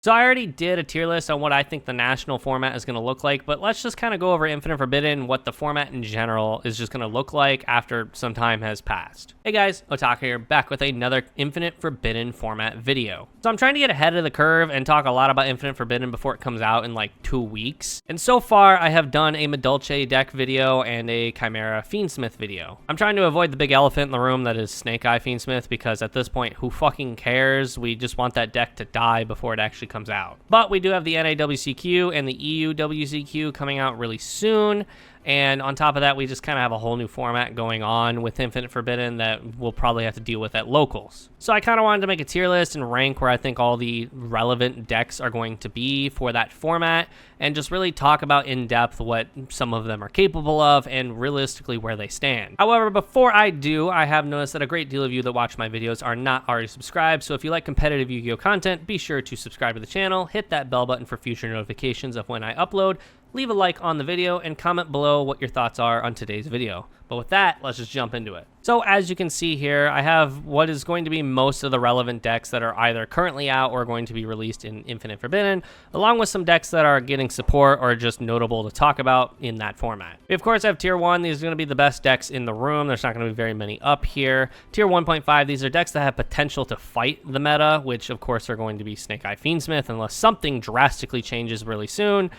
So I already did a tier list on what I think the national format is going to look like, but let's just kind of go over Infinite Forbidden, what the format in general is just going to look like after some time has passed. Hey guys, Otaka here, back with another Infinite Forbidden format video. So I'm trying to get ahead of the curve and talk a lot about Infinite Forbidden before it comes out in like 2 weeks. And so far, I have done a Medulce deck video and a Chimera Fiendsmith video. I'm trying to avoid the big elephant in the room that is Snake Eye Fiendsmith, because at this point, who fucking cares? We just want that deck to die before it actually comes out. But we do have the NAWCQ and the EUWCQ coming out really soon. And on top of that, we just kind of have a whole new format going on with Infinite Forbidden that we'll probably have to deal with at locals. So I kind of wanted to make a tier list and rank where I think all the relevant decks are going to be for that format, and just really talk about in depth what some of them are capable of and realistically where they stand. However, before I do, I have noticed that a great deal of you that watch my videos are not already subscribed. So if you like competitive Yu-Gi-Oh content, be sure to subscribe to the channel, hit that bell button for future notifications of when I upload, leave a like on the video, and comment below what your thoughts are on today's video. But with that, let's just jump into it. So as you can see here, I have what is going to be most of the relevant decks that are either currently out or going to be released in Infinite Forbidden, along with some decks that are getting support or just notable to talk about in that format. We of course have Tier 1. These are going to be the best decks in the room. There's not going to be very many up here. Tier 1.5, these are decks that have potential to fight the meta, which of course are going to be Snake Eye Fiendsmith unless something drastically changes really soon.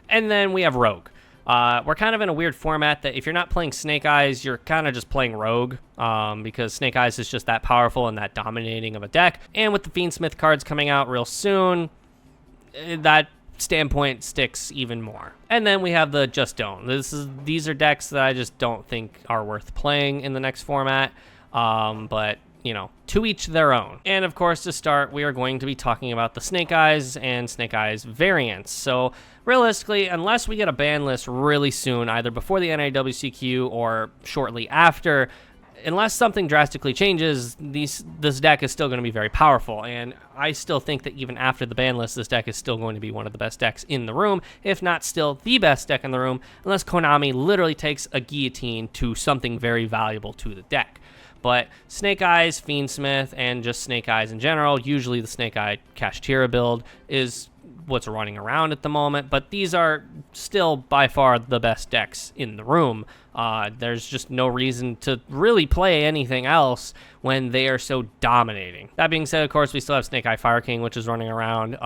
And then we have Rogue. We're kind of in a weird format that if you're not playing Snake Eyes, you're kind of just playing Rogue, because Snake Eyes is just that powerful and that dominating of a deck. And with the Fiendsmith cards coming out real soon, that standpoint sticks even more. And then we have the Just Don't. These are decks that I just don't think are worth playing in the next format, but you know, to each their own. And of course, to start, we are going to be talking about the Snake Eyes and Snake Eyes variants. So realistically, unless we get a ban list really soon, either before the NAWCQ or shortly after, unless something drastically changes, this deck is still going to be very powerful. And I still think that even after the ban list, this deck is still going to be one of the best decks in the room, if not still the best deck in the room, unless Konami literally takes a guillotine to something very valuable to the deck. But Snake Eyes, Fiendsmith, and just Snake Eyes in general, usually the Snake Eye Kashtira build is what's running around at the moment, but these are still by far the best decks in the room. There's just no reason to really play anything else when they are so dominating. That being said, of course, we still have Snake Eye Fire King, which is running around.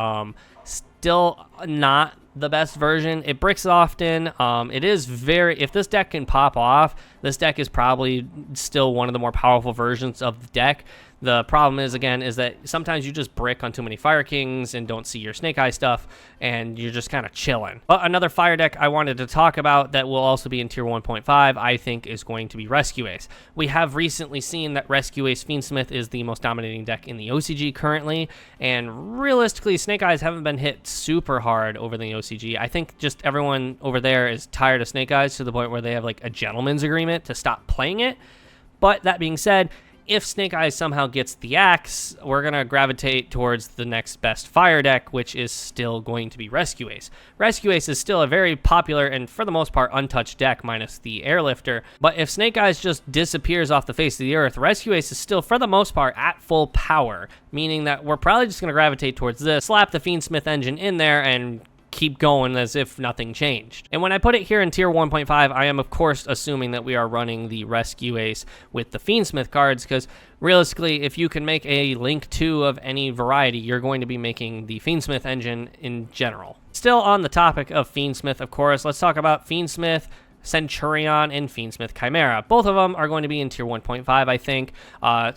Still not the best version. It bricks often. It is very, if this deck can pop off, this deck is probably still one of the more powerful versions of the deck. The problem is, again, is that sometimes you just brick on too many Fire Kings and don't see your Snake Eye stuff, and you're just kind of chilling. But another fire deck I wanted to talk about that will also be in Tier 1.5, I think, is going to be Rescue Ace. We have recently seen that Rescue Ace Fiendsmith is the most dominating deck in the OCG currently, and realistically, Snake Eyes haven't been hit super hard over the OCG. I think just everyone over there is tired of Snake Eyes to the point where they have like a gentleman's agreement to stop playing it. But that being said, if Snake Eyes somehow gets the axe, we're going to gravitate towards the next best fire deck, which is still going to be Rescue Ace. Rescue Ace is still a very popular and, for the most part, untouched deck, minus the Airlifter. But if Snake Eyes just disappears off the face of the earth, Rescue Ace is still, for the most part, at full power, meaning that we're probably just going to gravitate towards this, slap the Fiendsmith engine in there, and keep going as if nothing changed. And when I put it here in Tier 1.5, I am of course assuming that we are running the Rescue Ace with the Fiendsmith cards, because realistically, if you can make a Link 2 of any variety, you're going to be making the Fiendsmith engine in general. Still on the topic of Fiendsmith, of course, let's talk about Fiendsmith, Centurion, and Fiendsmith Chimera. Both of them are going to be in Tier 1.5, I think.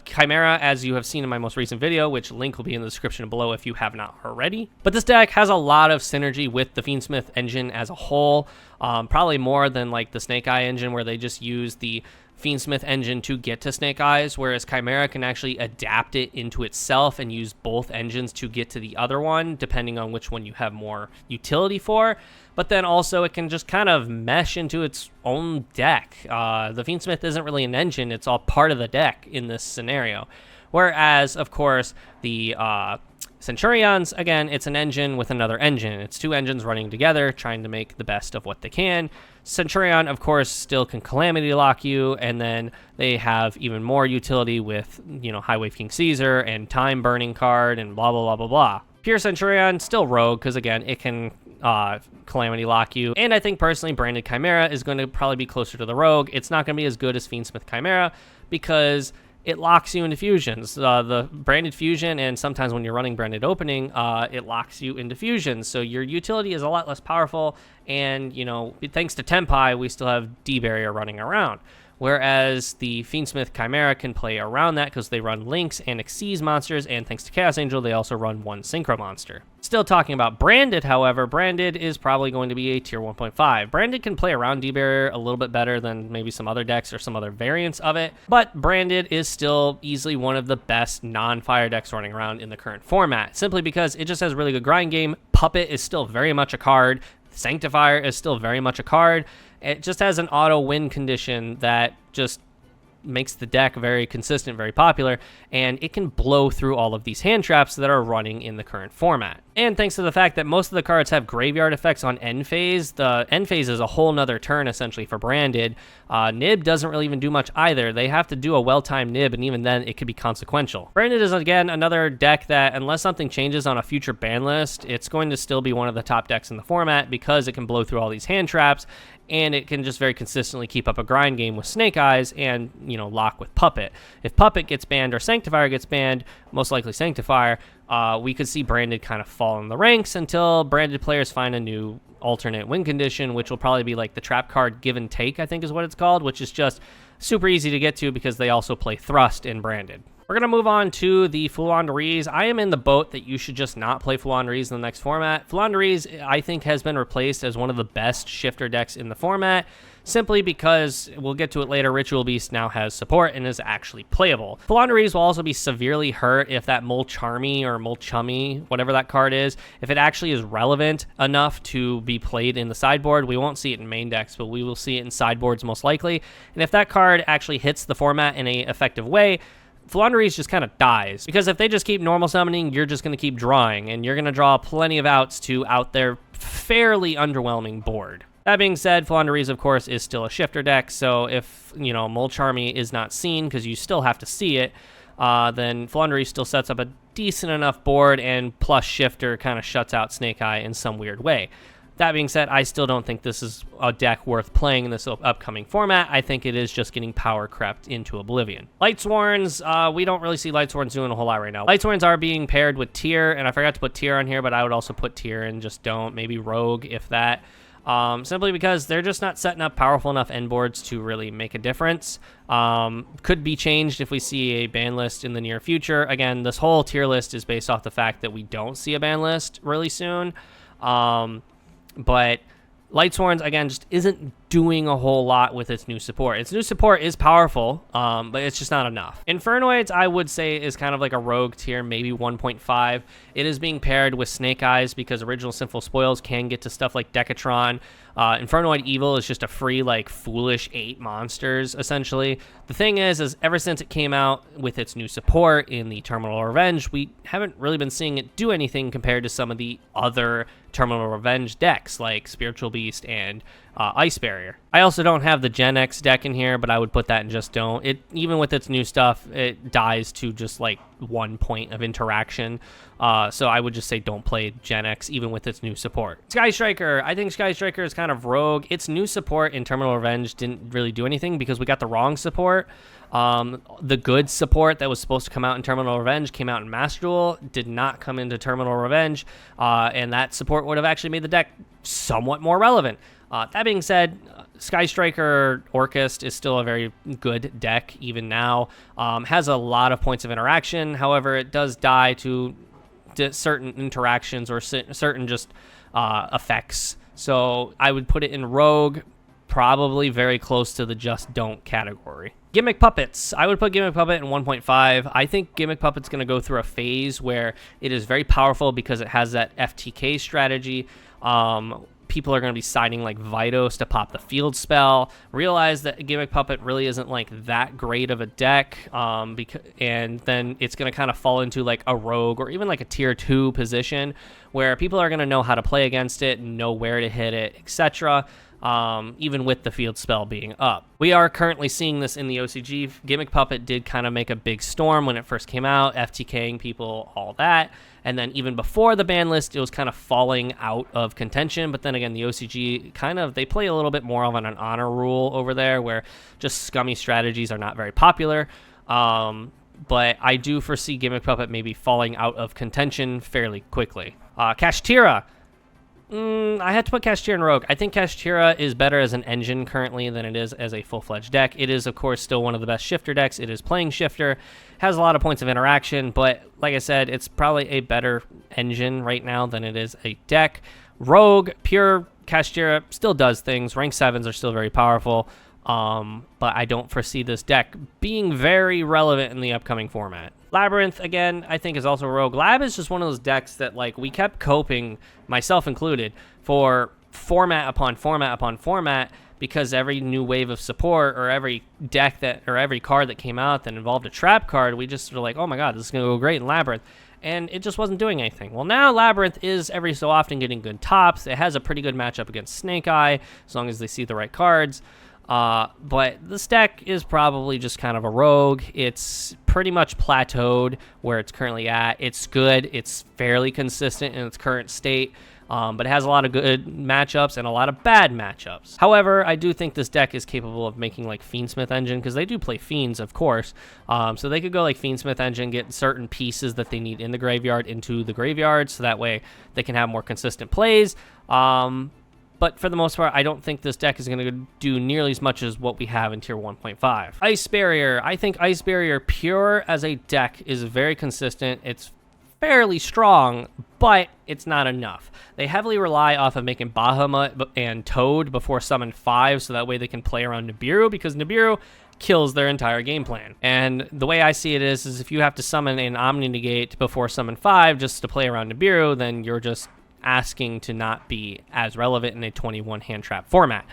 Chimera, as you have seen in my most recent video, which link will be in the description below if you have not already. But this deck has a lot of synergy with the Fiendsmith engine as a whole, probably more than like the Snake Eye engine, where they just use the Fiendsmith engine to get to Snake Eyes, whereas Chimera can actually adapt it into itself and use both engines to get to the other one, depending on which one you have more utility for. But then also it can just kind of mesh into its own deck. The Fiendsmith isn't really an engine, it's all part of the deck in this scenario. Whereas, of course, the Centurions, again, it's an engine with another engine. It's two engines running together, trying to make the best of what they can. Centurion, of course, still can Calamity Lock you, and then they have even more utility with, you know, High Wave King Caesar and Time Burning card and blah, blah, blah, blah, blah. Pure Centurion, still rogue, because again, it can Calamity lock you. And I think personally, Branded Chimera is going to probably be closer to the rogue. It's not going to be as good as Fiendsmith Chimera because it locks you into fusions. The branded fusion, and sometimes when you're running branded opening, it locks you into fusions. So your utility is a lot less powerful. And, you know, thanks to Tempai, we still have D-Barrier running around. Whereas the Fiendsmith Chimera can play around that because they run Lynx and Xyz monsters, and thanks to Chaos Angel, they also run one Synchro monster. Still talking about Branded, however, Branded is probably going to be a tier 1.5. Branded can play around D-Barrier a little bit better than maybe some other decks or some other variants of it, but Branded is still easily one of the best non-fire decks running around in the current format, simply because it just has a really good grind game. Puppet is still very much a card. Sanctifier is still very much a card. It just has an auto win condition that just makes the deck very consistent, very popular, and it can blow through all of these hand traps that are running in the current format. And thanks to the fact that most of the cards have graveyard effects on end phase, the end phase is a whole nother turn essentially for Branded. Nib doesn't really even do much either. They have to do a well-timed Nib, and even then it could be consequential. Branded is, again, another deck that, unless something changes on a future ban list, it's going to still be one of the top decks in the format because it can blow through all these hand traps, and it can just very consistently keep up a grind game with Snake Eyes and, you know, lock with Puppet. If Puppet gets banned or Sanctifier gets banned, most likely Sanctifier, we could see Branded kind of fall in the ranks until Branded players find a new alternate win condition, which will probably be like the trap card Give and Take, I think is what it's called, which is just super easy to get to because they also play Thrust in Branded. We're going to move on to the Flouanderies. I am in the boat that you should just not play Flouanderies in the next format. Flouanderies, I think, has been replaced as one of the best shifter decks in the format, simply because, we'll get to it later, Ritual Beast now has support and is actually playable. Flouanderies will also be severely hurt if that Molcharmy or Molchummy, whatever that card is, if it actually is relevant enough to be played in the sideboard. We won't see it in main decks, but we will see it in sideboards most likely. And if that card actually hits the format in an effective way, Flouanderies just kind of dies, because if they just keep normal summoning, you're just going to keep drawing, and you're going to draw plenty of outs to out their fairly underwhelming board. That being said, Flouanderies, of course, is still a shifter deck, so if, you know, Molcharmy is not seen, because you still have to see it, then Flouanderies still sets up a decent enough board, and plus shifter kind of shuts out Snake Eye in some weird way. That being said, I still don't think this is a deck worth playing in this upcoming format. I think it is just getting power crept into oblivion. Lightsworns, we don't really see Lightsworns doing a whole lot right now. Lightsworns are being paired with Tyr, and I forgot to put Tyr on here, but I would also put Tyr and just don't. Maybe Rogue, if that. Simply because they're just not setting up powerful enough end boards to really make a difference. Could be changed if we see a ban list in the near future. Again, this whole tier list is based off the fact that we don't see a ban list really soon. But Lightsworns, again, just isn't doing a whole lot with its new support. Its new support is powerful, but it's just not enough. Infernoids, I would say, is kind of like a rogue tier, maybe 1.5. It is being paired with Snake Eyes because original Sinful Spoils can get to stuff like Decatron. Infernoid Evil is just a free, like, foolish 8 monsters, essentially. The thing is ever since it came out with its new support in the Terminal Revenge, we haven't really been seeing it do anything compared to some of the other Terminal Revenge decks, like Spiritual Beast and Ice Barrier. I also don't have the Gen X deck in here, but I would put that in just don't. It, even with its new stuff, it dies to just like 1 point of interaction. So I would just say don't play Gen X, even with its new support. Sky Striker, I think Sky Striker is kind of rogue. Its new support in Terminal Revenge didn't really do anything because we got the wrong support. The good support that was supposed to come out in Terminal Revenge came out in Master Duel, did not come into Terminal Revenge, and that support would have actually made the deck somewhat more relevant. That being said, Sky Striker Orchest is still a very good deck even now. Has a lot of points of interaction. However, it does die to certain interactions or certain just effects. So I would put it in Rogue, probably very close to the just don't category. Gimmick Puppets. I would put Gimmick Puppet in 1.5. I think Gimmick Puppet's going to go through a phase where it is very powerful because it has that FTK strategy. People are going to be siding like Vitos to pop the field spell. Realize that Gimmick Puppet really isn't like that great of a deck, and then it's going to kind of fall into like a rogue or even like a tier 2 position where people are going to know how to play against it, know where to hit it, etc. even with the field spell being up. We are currently seeing this in the OCG. Gimmick Puppet did kind of make a big storm when it first came out, FTKing people, all that. And then even before the ban list, it was kind of falling out of contention. But then again, the OCG they play a little bit more of an honor rule over there, where just scummy strategies are not very popular. But I do foresee Gimmick Puppet maybe falling out of contention fairly quickly. Kashtira. I had to put Kashtira in Rogue. I think Kashtira is better as an engine currently than it is as a full-fledged deck. It is, of course, still one of the best shifter decks. It is playing shifter, has a lot of points of interaction, but like I said, it's probably a better engine right now than it is a deck. Rogue, pure Kashtira, still does things. Rank 7s are still very powerful, but I don't foresee this deck being very relevant in the upcoming format. Labyrinth, again, I think is also Rogue. Lab is just one of those decks that, like, we kept coping, myself included, for format upon format upon format, because every new wave of support or every deck or every card that came out that involved a trap card, we just were like, oh my god, this is going to go great in Labyrinth. And it just wasn't doing anything. Well, now Labyrinth is every so often getting good tops. It has a pretty good matchup against Snake Eye, as long as they see the right cards. But this deck is probably just kind of a Rogue. It's pretty much plateaued where it's currently at. It's good. It's fairly consistent in its current state, but it has a lot of good matchups and a lot of bad matchups. However, I do think this deck is capable of making like Fiendsmith Engine, because they do play Fiends, of course. So they could go like Fiendsmith Engine, get certain pieces that they need in the graveyard into the graveyard, so that way they can have more consistent plays. But for the most part, I don't think this deck is going to do nearly as much as what we have in Tier 1.5. Ice Barrier. I think Ice Barrier pure as a deck is very consistent. It's fairly strong, but it's not enough. They heavily rely off of making Bahamut and Toad before Summon 5, so that way they can play around Nibiru, because Nibiru kills their entire game plan. And the way I see it is if you have to summon an Omni Negate before Summon 5 just to play around Nibiru, then you're just asking to not be as relevant in a 21 hand trap format.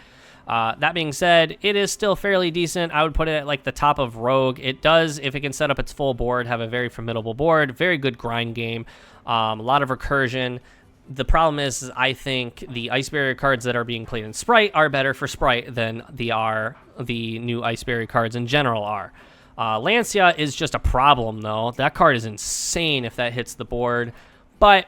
That being said, it is still fairly decent. I would put it at like the top of Rogue. It does, if it can set up its full board, have a very formidable board, very good grind game, a lot of recursion. The problem is I think the Ice Barrier cards that are being played in Sprite are better for Sprite than the new Ice Barrier cards in general are. Lancia is just a problem, though. That card is insane if that hits the board, but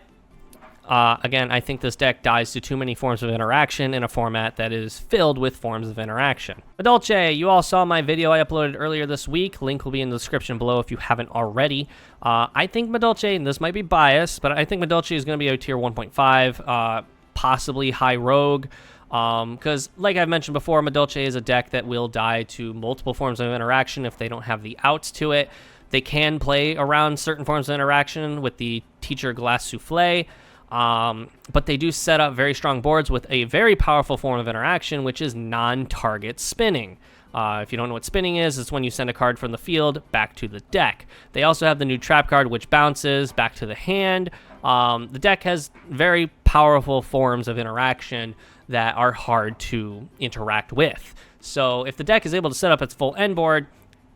again, I think this deck dies to too many forms of interaction in a format that is filled with forms of interaction. Madolche, you all saw my video I uploaded earlier this week. Link will be in the description below if you haven't already. I think Madolche, and this might be biased, but I think Madolche is going to be a Tier 1.5, possibly high Rogue. Because, like I've mentioned before, Madolche is a deck that will die to multiple forms of interaction if they don't have the outs to it. They can play around certain forms of interaction with the Teacher Glass Souffle. But they do set up very strong boards with a very powerful form of interaction, which is non-target spinning. If you don't know what spinning is, it's when you send a card from the field back to the deck. They also have the new trap card, which bounces back to the hand. The deck has very powerful forms of interaction that are hard to interact with. So if the deck is able to set up its full end board,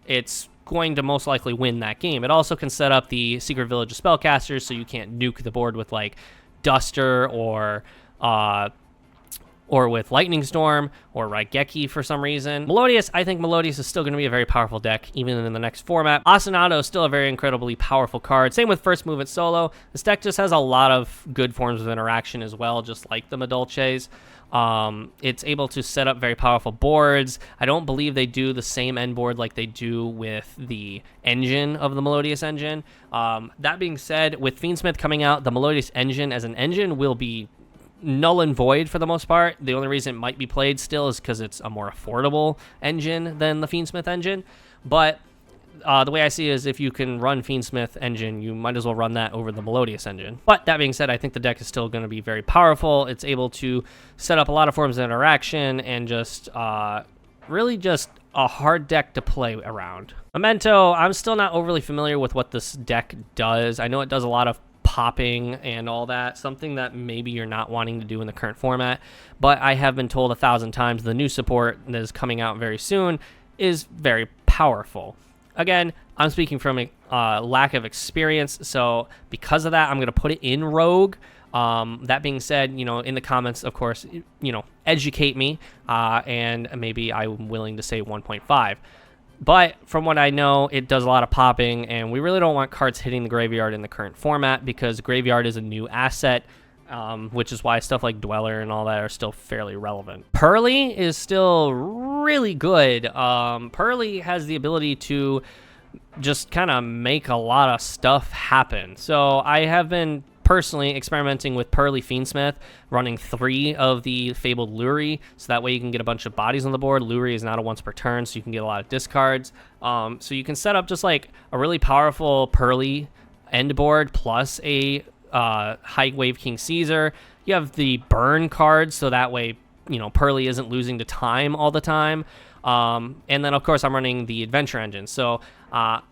it's going to most likely win that game. It also can set up the Secret Village of Spellcasters, so you can't nuke the board with like Duster or with Lightning Storm or Raigeki for some reason. Melodious, I think Melodious is still going to be a very powerful deck, even in the next format. Asinato is still a very incredibly powerful card. Same with First Movement Solo. This deck just has a lot of good forms of interaction as well, just like the Madolches. It's able to set up very powerful boards. I don't believe they do the same end board like they do with the engine of the Melodious engine. That being said, with Fiendsmith coming out, the Melodious engine as an engine will be null and void for the most part. The only reason it might be played still is because it's a more affordable engine than the Fiendsmith engine. But the way I see it is if you can run Fiendsmith engine, you might as well run that over the Melodious engine. But that being said, I think the deck is still going to be very powerful. It's able to set up a lot of forms of interaction and just really just a hard deck to play around. Memento, I'm still not overly familiar with what this deck does. I know it does a lot of popping and all that, something that maybe you're not wanting to do in the current format, but I have been told 1,000 times the new support that is coming out very soon is very powerful. Again, I'm speaking from a lack of experience, so because of that, I'm going to put it in Rogue. That being said, in the comments, of course, educate me, and maybe I'm willing to say 1.5. But from what I know, it does a lot of popping, and we really don't want cards hitting the graveyard in the current format because graveyard is a new asset, which is why stuff like Dweller and all that are still fairly relevant. Pearly is still really good. Pearly has the ability to just kind of make a lot of stuff happen. So I have been personally experimenting with Pearly Fiendsmith, running 3 of the Fabled Lurie, so that way you can get a bunch of bodies on the board. Lurie is not a once per turn, so you can get a lot of discards. So you can set up just like a really powerful Pearly end board plus a High Wave King Caesar. You have the burn cards, so that way Pearly isn't losing to time all the time. And then of course I'm running the adventure engine. So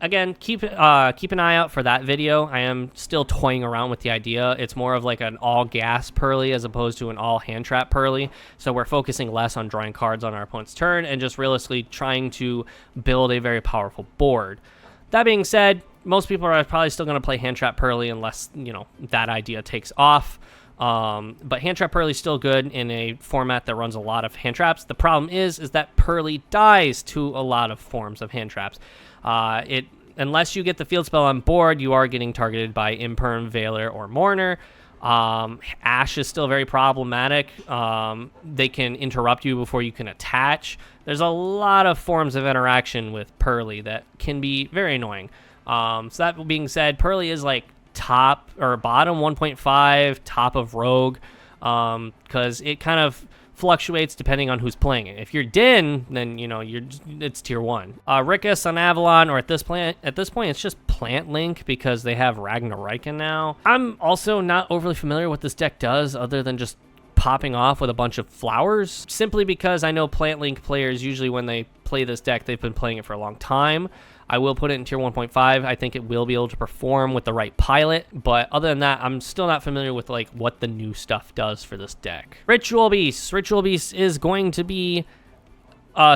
again, keep an eye out for that video. I am still toying around with the idea. It's more of like an all gas Pearly as opposed to an all hand trap Pearly. So we're focusing less on drawing cards on our opponent's turn and just realistically trying to build a very powerful board. That being said, most people are probably still going to play hand trap Pearly unless that idea takes off. But hand trap Pearly is still good in a format that runs a lot of hand traps. The problem is that Pearly dies to a lot of forms of hand traps. Unless you get the field spell on board, you are getting targeted by Imperm, Veiler, or Mourner. Ash is still very problematic. They can interrupt you before you can attach. There's a lot of forms of interaction with Pearly that can be very annoying. So that being said, Pearly is like top or bottom 1.5, top of Rogue, because it kind of fluctuates depending on who's playing it. If you're Din, then it's tier 1. Rickus on Avalon, or at this point it's just Plant Link because they have Ragnaraiken now. I'm also not overly familiar what this deck does other than just popping off with a bunch of flowers, simply because I know Plant Link players usually when they play this deck, they've been playing it for a long time. I will put it in tier 1.5. I think it will be able to perform with the right pilot, but other than that, I'm still not familiar with like what the new stuff does for this deck. Ritual Beast. Ritual Beast is going to be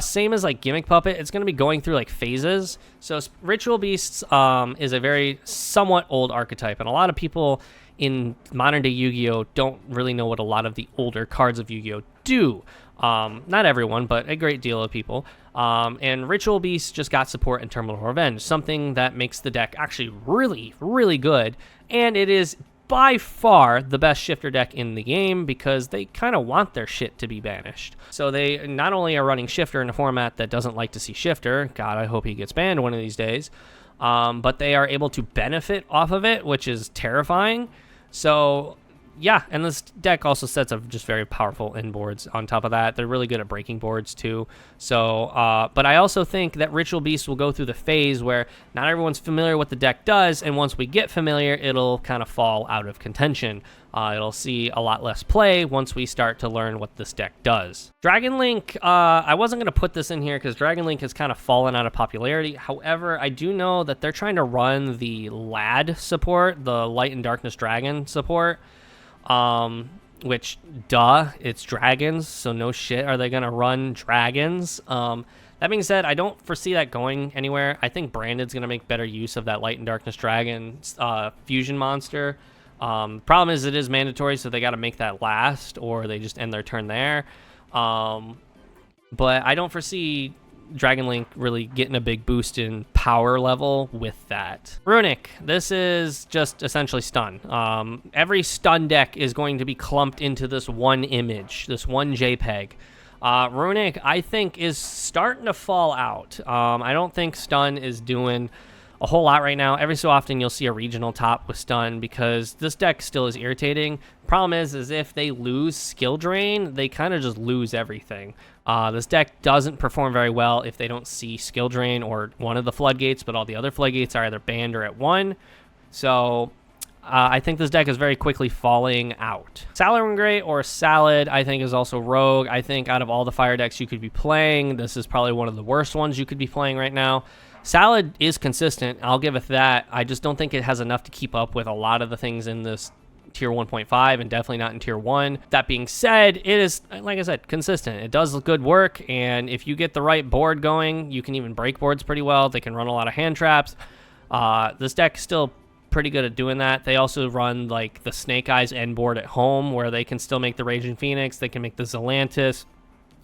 same as like Gimmick Puppet. It's going to be going through like phases. So Ritual Beasts is a very somewhat old archetype, and a lot of people in modern day Yu-Gi-Oh don't really know what a lot of the older cards of Yu-Gi-Oh do. Not everyone, but a great deal of people. And Ritual Beast just got support in Terminal Revenge, something that makes the deck actually really, really good. And it is by far the best shifter deck in the game because they kind of want their shit to be banished. So they not only are running shifter in a format that doesn't like to see shifter, God, I hope he gets banned one of these days, but they are able to benefit off of it, which is terrifying. So yeah, and this deck also sets up just very powerful end boards on top of that. They're really good at breaking boards too. So, but I also think that Ritual Beast will go through the phase where not everyone's familiar with the deck does, and once we get familiar, it'll kind of fall out of contention. It'll see a lot less play once we start to learn what this deck does. Dragon Link, I wasn't going to put this in here because Dragon Link has kind of fallen out of popularity. However, I do know that they're trying to run the LAD support, the Light and Darkness Dragon support. Which, it's dragons, so no shit are they gonna run dragons. That being said, I don't foresee that going anywhere. I think Brandon's gonna make better use of that Light and Darkness Dragon fusion monster. Problem is it is mandatory, so they gotta make that last, or they just end their turn there. But I don't foresee Dragon Link really getting a big boost in power level with that. Runic, this is just essentially stun. Every stun deck is going to be clumped into this one image, this one JPEG. Runic, I think, is starting to fall out. I don't think stun is doing a whole lot right now. Every so often you'll see a regional top with stun because this deck still is irritating. Problem is if they lose skill drain, they kind of just lose everything. This deck doesn't perform very well if they don't see skill drain or one of the floodgates, but all the other floodgates are either banned or at 1. So I think this deck is very quickly falling out. Salamangreat or Salad, I think, is also rogue. I think out of all the fire decks you could be playing, this is probably one of the worst ones you could be playing right now. Salad is consistent, I'll give it that. I just don't think it has enough to keep up with a lot of the things in this tier 1.5 and definitely not in tier 1. That being said, it is, like I said, consistent. It does good work, and if you get the right board going, you can even break boards pretty well. They can run a lot of hand traps. This deck still pretty good at doing that. They also run like the Snake Eyes end board at home, where they can still make the Raging Phoenix, they can make the Zelantis,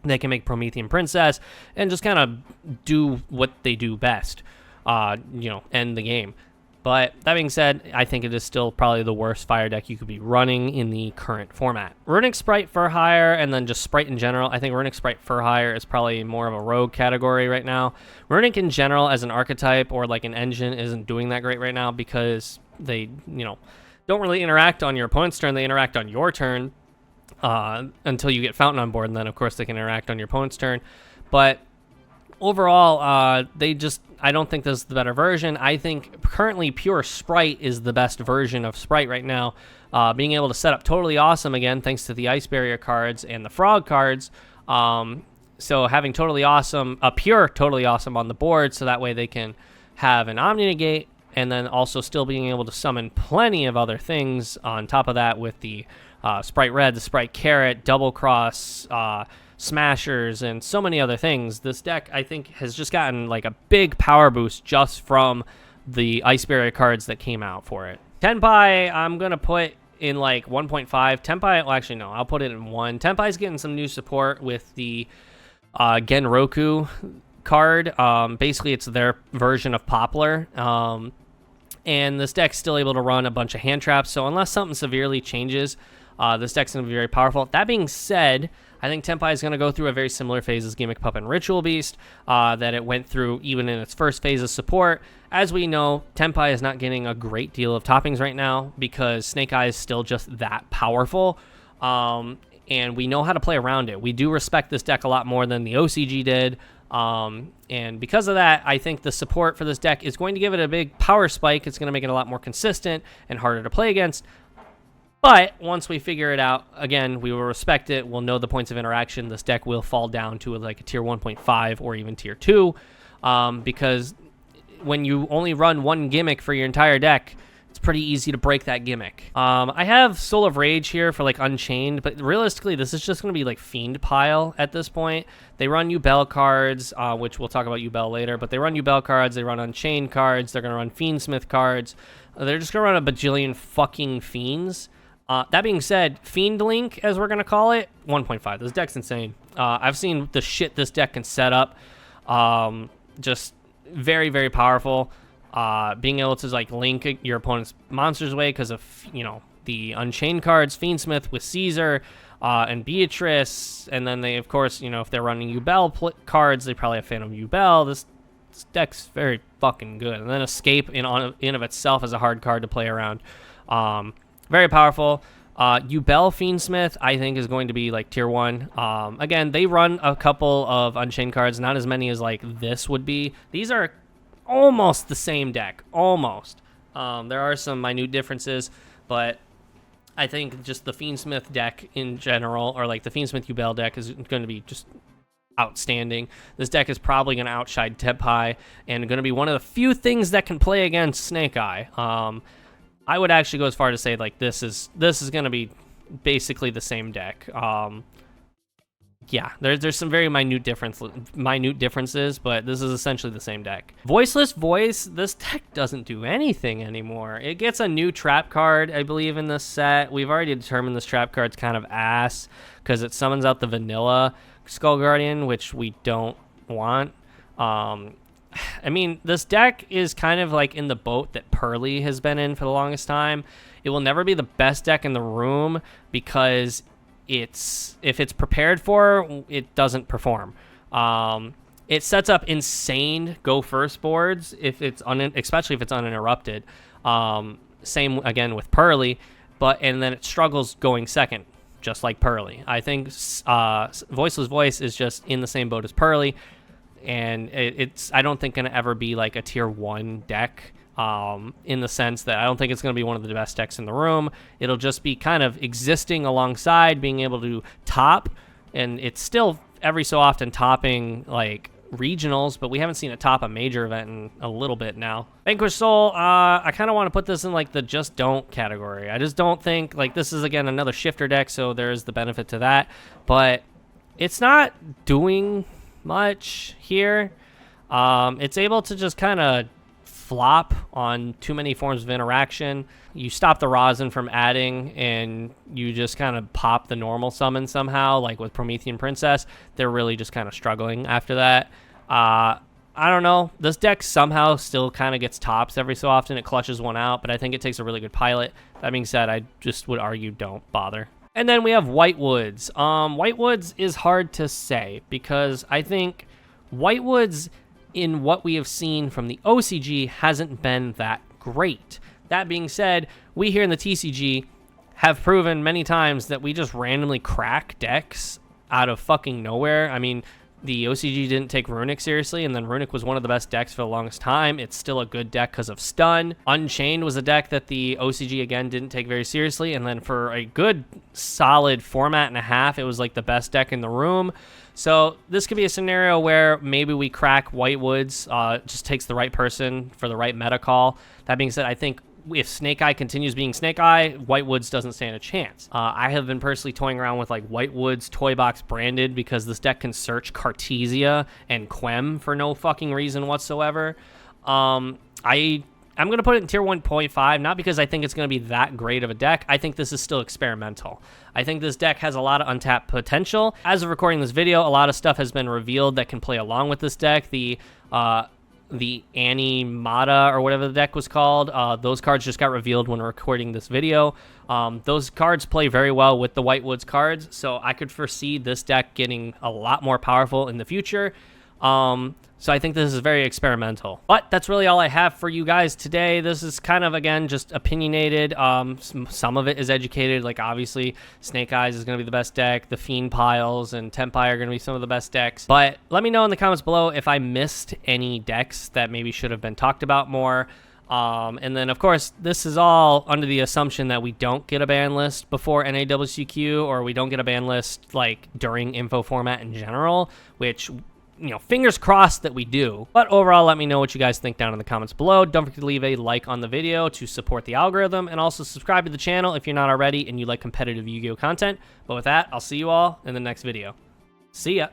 they can make Promethean Princess, and just kind of do what they do best, end the game. But that being said, I think it is still probably the worst fire deck you could be running in the current format. Runic Sprite for hire, and then just Sprite in general. I think Runic Sprite for hire is probably more of a rogue category right now. Runic in general as an archetype or like an engine isn't doing that great right now because they, don't really interact on your opponent's turn. They interact on your turn until you get Fountain on board, and then of course they can interact on your opponent's turn. But overall, I don't think this is the better version. I think currently pure Sprite is the best version of Sprite right now. Being able to set up Totally Awesome again, thanks to the Ice Barrier cards and the Frog cards. So having Totally Awesome, a pure Totally Awesome on the board, so that way they can have an Omni Negate, and then also still being able to summon plenty of other things on top of that with the Sprite Red, the Sprite Carrot, Double Cross, Smashers, and so many other things. This deck, I think, has just gotten like a big power boost just from the Ice Barrier cards that came out for it. Tenpai, I'm going to put in like 1.5. Tenpai, well, actually, no, I'll put it in 1. Tenpai's getting some new support with the Genroku card. Basically, it's their version of Poplar. And this deck's still able to run a bunch of hand traps, so unless something severely changes, this deck's going to be very powerful. That being said, I think Tenpai is going to go through a very similar phase as Gimmick Pup and Ritual Beast that it went through even in its first phase of support. As we know, Tenpai is not getting a great deal of toppings right now because Snake Eye is still just that powerful, and we know how to play around it. We do respect this deck a lot more than the OCG did, and because of that, I think the support for this deck is going to give it a big power spike. It's going to make it a lot more consistent and harder to play against. But once we figure it out, again, we will respect it. We'll know the points of interaction. This deck will fall down to like a tier 1.5 or even tier 2 because when you only run one gimmick for your entire deck, it's pretty easy to break that gimmick. I have Soul of Rage here for like Unchained, but realistically, this is just going to be like Fiend Pile at this point. They run Yubel cards, which we'll talk about Yubel later, but they run Yubel cards, they run Unchained cards, they're going to run Fiendsmith cards. They're just going to run a bajillion fucking Fiends. That being said, Fiend Link, as we're going to call it, 1.5. This deck's insane. I've seen the shit this deck can set up. Just very, very powerful. Being able to like link your opponent's monsters away because of, the Unchained cards, Fiendsmith with Caesar and Beatrice. And then they, of course, if they're running Yubel cards, they probably have Phantom Yubel. This deck's very fucking good. And then Escape in of itself is a hard card to play around. Very powerful. Yubel Fiendsmith, I think, is going to be like tier 1. Again, they run a couple of Unchained cards, not as many as like this would be. These are almost the same deck. Almost. There are some minute differences, but I think just the Fiendsmith deck in general, or like the Fiendsmith Yubel deck, is going to be just outstanding. This deck is probably going to outshine Tenpai and going to be one of the few things that can play against Snake Eye. I would actually go as far to say like this is going to be basically the same deck. Yeah, there's some very minute differences, but this is essentially the same deck. Voiceless Voice, this deck doesn't do anything anymore. It gets a new trap card, I believe, in this set. We've already determined this trap card's kind of ass because it summons out the vanilla Skull Guardian, which we don't want. I mean, this deck is kind of like in the boat that Pearly has been in for the longest time. It will never be the best deck in the room because if it's prepared for, it doesn't perform. It sets up insane go first boards especially if it's uninterrupted. Same again with Pearly, and then it struggles going second, just like Pearly. I think Voiceless Voice is just in the same boat as Pearly. And it's I don't think going to ever be like a tier 1 deck in the sense that I don't think it's going to be one of the best decks in the room. It'll just be kind of existing alongside being able to top, and it's still every so often topping like regionals, but we haven't seen it top a major event in a little bit now. Vanquish Soul, I kind of want to put this in like the just don't category. I just don't think like this is again another shifter deck, so there's the benefit to that, but it's not doing much here. It's able to just kind of flop on too many forms of interaction. You stop the rosin from adding, and you just kind of pop the normal summon somehow, like with Promethean Princess. They're really just kind of struggling after that. I don't know. This deck somehow still kind of gets tops every so often. It clutches one out, but I think it takes a really good pilot. That being said, I just would argue don't bother. And then we have Whitewoods. Whitewoods is hard to say because I think Whitewoods, in what we have seen from the OCG, hasn't been that great. That being said, we here in the TCG have proven many times that we just randomly crack decks out of fucking nowhere. I mean, the OCG didn't take Runic seriously, and then Runic was one of the best decks for the longest time. It's still a good deck because of Stun. Unchained was a deck that the OCG, again, didn't take very seriously, and then for a good, solid format and a half, it was like the best deck in the room. So this could be a scenario where maybe we crack Whitewoods, just takes the right person for the right meta call. That being said, I think if Snake Eye continues being Snake Eye, Whitewoods doesn't stand a chance. I have been personally toying around with like Whitewoods Toy Box branded because this deck can search Cartesia and Quem for no fucking reason whatsoever. I'm going to put it in tier 1.5, not because I think it's going to be that great of a deck. I think this is still experimental. I think this deck has a lot of untapped potential. As of recording this video, a lot of stuff has been revealed that can play along with this deck. The Animata or whatever the deck was called, those cards just got revealed when recording this video. Those cards play very well with the Whitewoods cards, so I could foresee this deck getting a lot more powerful in the future. So I think this is very experimental. But that's really all I have for you guys today. This is kind of, again, just opinionated. Some of it is educated. Like, obviously, Snake Eyes is going to be the best deck. The Fiend Piles and Tempai are going to be some of the best decks. But let me know in the comments below if I missed any decks that maybe should have been talked about more. And then, of course, this is all under the assumption that we don't get a ban list before NAWCQ, or we don't get a ban list, like, during info format in general, which, you know, fingers crossed that we do. But overall, let me know what you guys think down in the comments below. Don't forget to leave a like on the video to support the algorithm, and also subscribe to the channel if you're not already and you like competitive Yu-Gi-Oh content. But with that, I'll see you all in the next video. See ya!